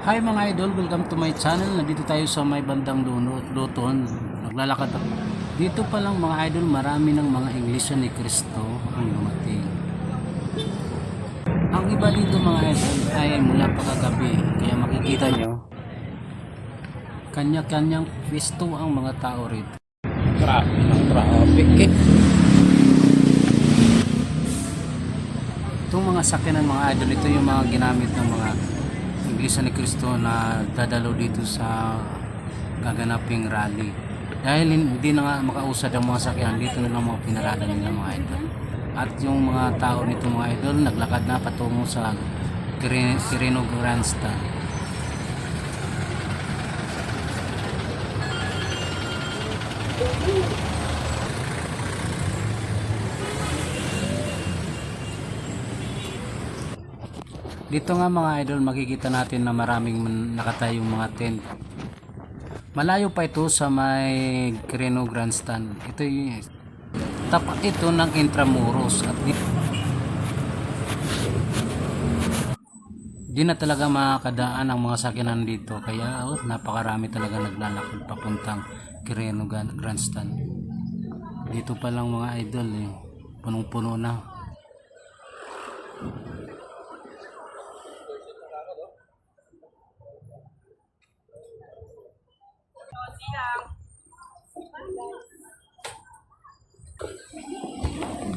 Hi mga idol, welcome to my channel. Nandito tayo sa may bandang Luton. Naglalakad ako. Dito pa lang mga idol, marami ng mga Iglesia ni Cristo ang dumating. Ang iba dito mga idol ay mula pa kagabi. Kaya makikita nyo, kanya-kanyang pwesto ang mga tao rito. Traffic eh. Itong mga sakyanan mga idol, ito yung mga ginamit ng mga Iglesia ni Cristo na dadalo dito sa gaganaping rally. Dahil hindi na nga makausad ang mga sakyan, dito na lang mga pinarada nila mga idol. At yung mga tao nito mga idol, naglakad na patungo sa Quirino Grandstand. Dito nga mga idol, makikita natin na maraming nakatayong mga tent. Malayo pa ito sa may Quirino Grandstand. Ito yung tapat ito ng Intramuros at di na talaga makakadaan ang mga sakyanan dito. Kaya napakarami talaga naglalakad papuntang Quirino Grandstand. Dito pa lang mga idol, punong-puno na.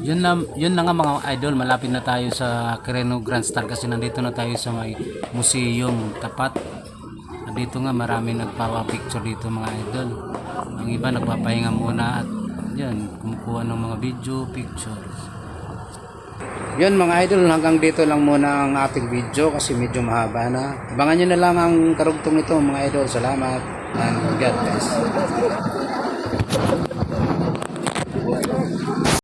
Yun na nga mga idol, malapit na tayo sa Quirino Grandstand kasi nandito na tayo sa may museum tapat. Dito nga marami nagpawa-picture dito mga idol. Ang iba nagpapahinga muna at yan, kumukuha ng mga video, pictures. Yun mga idol, hanggang dito lang muna ang ating video kasi medyo mahaba na. Abangan nyo na lang ang karugtong nito mga idol. Salamat and God bless.